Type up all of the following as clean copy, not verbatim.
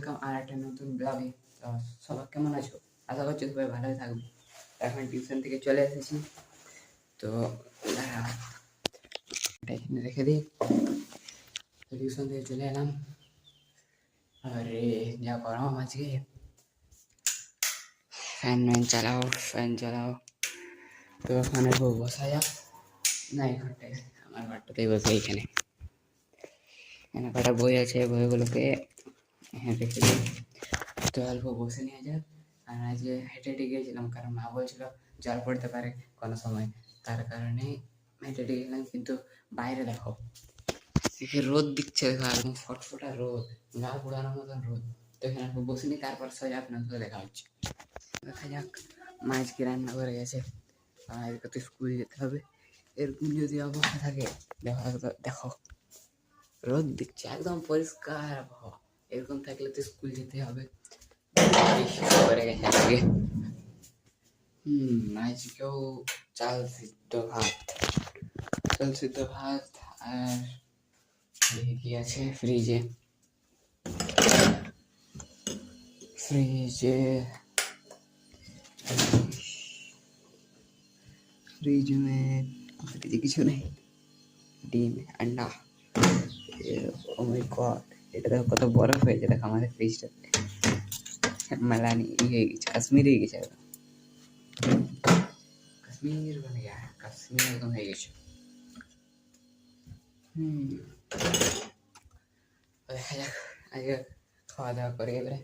আর একটা নতুন ব্লগে। সবাই কেমন আছো? আশা করছি সবাই ভালোই থাকবে। এখন টিউশন থেকে চলে এসেছি, তো এখানে রেখে দিই। টিউশন থেকে চলে এলাম। আরে যা গরম আজকে, ফ্যান চালাও। তো ওখানে বসা যাক না, এখানটায় আমার ঘরটাতেই বসে। এখানে কটা বই আছে, বইগুলোকে রেখে দিই। তো অল্প বসে নিয়ে যাক। আর আজকে হেঁটে গিয়েছিলাম, কারণ মা বলছিল জল পড়তে পারে কোনো সময়, তার কারণে হেঁটে গেলাম। কিন্তু বাইরে দেখো রোদ দিচ্ছে, দেখো একদম ফটফটা রোদ, গা পোড়ানোর মতন রোদ। তো এখানে অল্প বসে নিই, তারপর সোজা আপনার সাথে দেখা হচ্ছে। দেখা যাক। মা আজকে রান্না করে গেছে, আজকে তো স্কুল যেতে হবে। এরকম যদি অবস্থা থাকে, দেখো রোদ দিচ্ছে, একদম পরিষ্কার আবহাওয়া। এরকম থাকলে তো স্কুল যেতে হবে। করে গেছে আজকে। আজকেও চাল সিদ্ধ ভাত আর কি আছে ফ্রিজে কিছু নেই। ডিম, আন্ডা। ও মাই গড, এটা দেখো কত বরফ হয়েছে। দেখো আমাদের ফ্রিজটা মালানি হয়ে গেছে, কাশ্মীরে গেছে একদম। কাশ্মীর একদম হয়ে গেছে। দেখা যাক আজকে খাওয়া দাওয়া করে এবারে।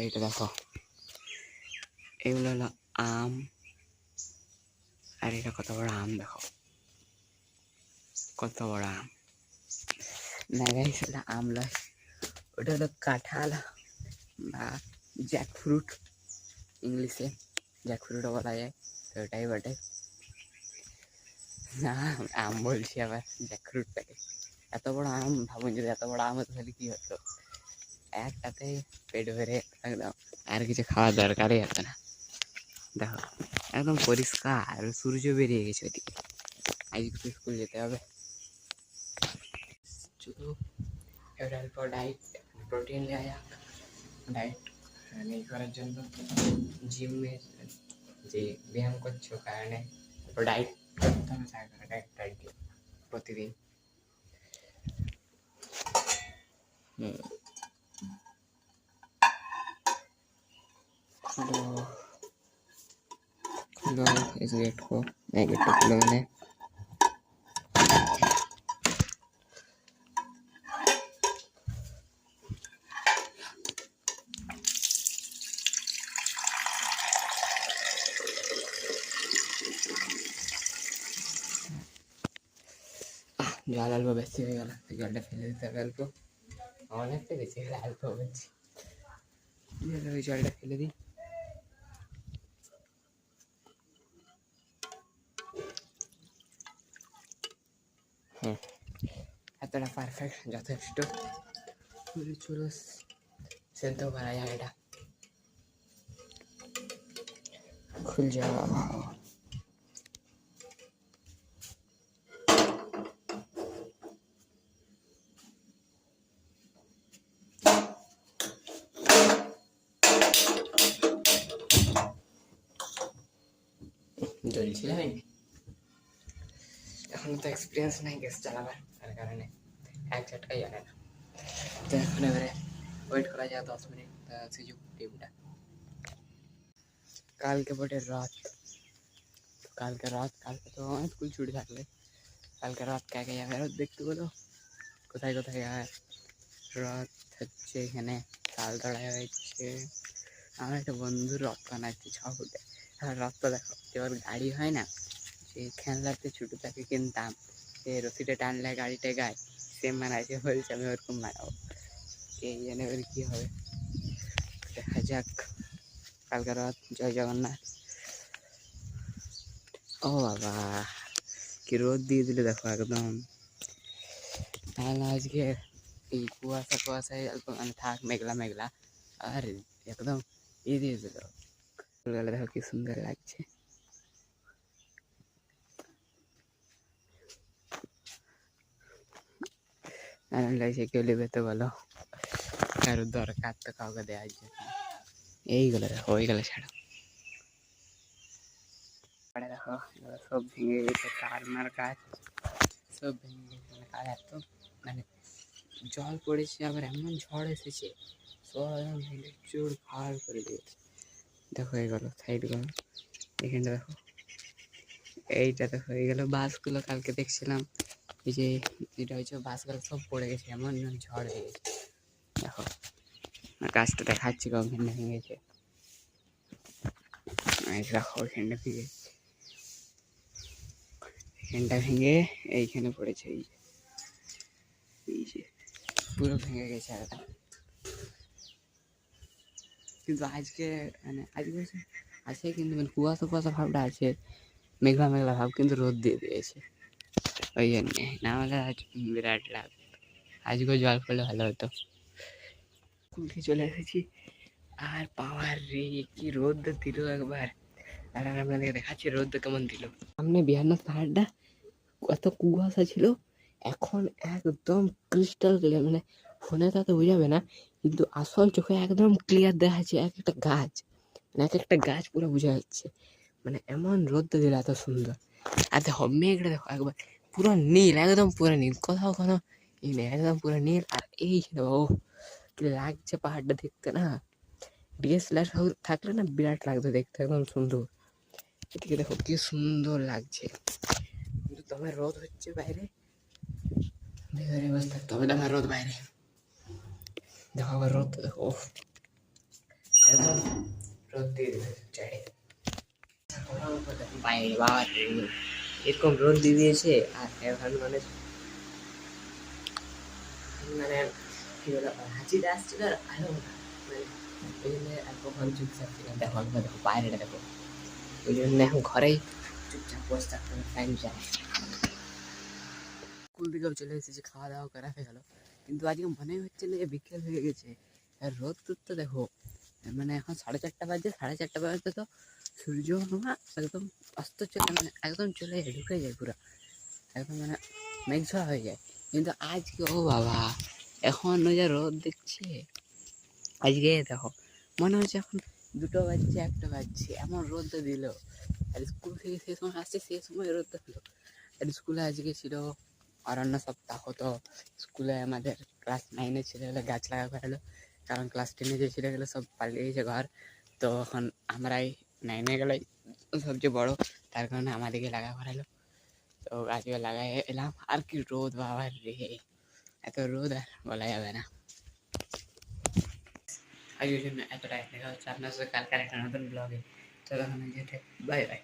এইটা দেখো, এগুলো হলো আম। আর এটা কত বড় আম, দেখো কত বড় আম। না গাইস, ওটা আম নয়, ওটা হলো কাঁঠাল বা জ্যাকফ্রুট। ইংলিশে জ্যাকফ্রুটও বলা যায়, তো ওটাই বটে। না, আম বলছি আবার জ্যাকফ্রুটটাকে। এত বড় আম, ভাবুন যদি এত বড় আম হতো তাহলে কি হতো। একটাতে পেট ভরে একদম, আর কিছু খাওয়ার দরকারই হতো না। দেখো একদম পরিষ্কার, সূর্য বেরিয়ে গেছে ওদিকে। আজকে তো স্কুল যেতে হবে। শুধু এবার অল্প ডায়েট প্রোটিন নেওয়া যাক। ডায়েট নেই করার জন্য জিমের যে ব্যায়াম করছো কারণে ডায়েট করতে হবে, ডায়েট প্রতিদিন। खुलो इस गेट को, नए गेट को खुलो मैंने। জল অল্প বেশি হয়ে গেল, জলটা ফেলে দিতে হবে অল্প। অনেকটা বেশি হলে অল্প হচ্ছে, ওই জলটা ফেলে দিই। এতটা পারফেক্ট, যথেষ্ট। চলো সেদ্ধ করা যাক এটা। খুল যাওয়া জ্বলছিল এখন তো এক্সপিরিয়েন্স নাই গ্যাস চালাবার, তার কারণে এক ঝটকাই জানে না। তো এখন এবারে ওয়েট করা যায় 10 মিনিট, সুযোগ টিভিটা। কালকে বটে রাত, কালকে তো স্কুল ছুটি থাকলে কালকে রাত কে যাবে রাত দেখতে বলো? কোথায় যায় রাত? হচ্ছে এখানে তালতলায় হচ্ছে আমার একটা বন্ধুর রথ বানাচ্ছে 6 ফুটে। আর রথটা দেখো, এবার গাড়ি হয় না, সে খেলনাতে ছোটো তাকে কিনতাম, সে রশিটা টানলে গাড়িটা গায়, সেম বানাইছে। বলছে আমি ওরকম বানাবো, এই জন্য এবার কী হবে দেখা যাক। কালকে রাত, জয় জগন্নাথ। ও বাবা, কি রোদ দিয়ে দিলে দেখো একদম। তাহলে আজকে এই কুয়াশায় অল্প মানে থাক, মেঘলা আর একদম দিয়ে দিল। ফুলগুলো দেখো কি সুন্দর লাগছে। এমন লাগছে কেউ নেবে তো বলো, কারো দরকার তো কাউকে দেওয়ার জন্য। এইগুলো দেখো, ওইগুলো ছাড়ো। দেখো এগুলো সব ভেঙে গেছে, তার গাছ সব ভেঙে গেছে। মানে আর এত মানে জল পড়েছে, আবার এমন ঝড় এসেছে, সব একদম ভেঙে চুর ফাড় করে দিয়েছে। দেখো এইগুলো সাইডগুলো, এখানটা দেখো, এইটা দেখো, এইগুলো বাসগুলো কালকে দেখছিলাম, এই যে এটা হচ্ছে বাসগুলো সব পড়ে গেছে, এমন ঝড় দিয়েছে। দেখো গাছটা দেখাচ্ছি ওখানটা ভেঙেছে, দেখো ওইখানটা ভেঙে, এখানটা ভেঙে এইখানে পড়েছে, এই যে পুরো ভেঙে গেছে একদম। কিন্তু আজকে মানে আজকে আছে, কিন্তু মানে কুয়াশা কুয়াশা ভাবটা আছে, মেঘলা মেঘলা ভাব, কিন্তু রোদ দিয়ে দিয়েছে। ওই জন্যে না হলে আজ বিরাট লাভ, আজকেও জল পড়লে ভালো হতো। স্কুলকে চলে এসেছি, আর পাওয়ার রে কি রোদ দিল একবার। আর আপনাদেরকে দেখাচ্ছি রোদ কেমন দিল। সামনে বিহান্নর পাহাড়টা কত কুয়াশা ছিল, এখন একদম ক্রিস্টাল ক্লিয়ার, মানে ফোনে তাতে বোঝাবে না, কিন্তু আসল চোখে একদম ক্লিয়ার দেখা যাচ্ছে। এক একটা গাছ, মানে এক একটা গাছ পুরো বোঝা যাচ্ছে, মানে এমন রোদ দিল এত সুন্দর। আর দেখো মেঘটা দেখো একবার পুরো নীল, একদম পুরো নীল, কোথাও কোনো ই নেই, একদম পুরো নীল। আর এই ও কি লাগছে পাহাড়টা দেখতে না, ডিএসএলআর থাকলে না বিরাট লাগতো দেখতে, একদম সুন্দর। এদিকে দেখো কি সুন্দর লাগছে, কিন্তু তবে রোদ হচ্ছে বাইরে, ভেতরে বসে থাকতে হবে, তবে রোদ বাইরে। দেখো আবার রোদ, দেখো একদম রোদ দিয়ে দিবে চাইড়ে বাইরে, বাবা এরকম রোদ দিয়ে দিয়েছে। আর এখন মানে মানে কি বলে হাঁচিটা আসছিল, আর আলো না, মানে ওই জন্য এখন চুপচাপ ছিলাম। দেখো একবার দেখো বাইরেটা দেখো, ওই জন্য এখন ঘরেই চুপচাপ বসে থাকতে হবে, টাইম যায়। স্কুল থেকেও চলে এসেছি, খাওয়া দাওয়া করা হয়ে গেল, কিন্তু আজকে মনে হচ্ছে না যে বিকেল হয়ে গেছে। আর রোদ তো দেখো, মানে এখন 4:30 বাজে, 4:30 বাজতে তো সূর্য একদম অস্ত চলে, মানে একদম চলে যায়, ঢুকে যায় পুরো, একদম মানে মেঘলা হয়ে যায়। কিন্তু আজকে ও বাবা, এখন ওই যে রোদ দেখছে আজকে, দেখো মনে হচ্ছে এখন 2টো বাজছে, 1টা বাজছে, এমন রোদ দিল। আর স্কুল থেকে সে সময় আসছে, সে সময় রোদ দিল। আর স্কুলে আজকে ছিল অরণ্য সপ্তাহ, তো স্কুলে আমাদের ক্লাস 9-এর ছেলেগুলো গাছ লাগা করালো, কারণ ক্লাস 10-এ যে ছেলেগুলো সব পালিয়ে গেছে ঘর, তো এখন আমরাই 9-এ গেলে সবচেয়ে বড়, তার কারণে আমাদেরকে লাগা করালো। তো গাছগুলো লাগাই এলাম। আর কি রোদ বাবা রে, এত রোদ আর বলা যাবে না। আজকের জন্য এতটাই, দেখা হচ্ছে আপনার সাথে কালকার একটা নতুন ব্লগে। তো তখন যেতে বাই বাই।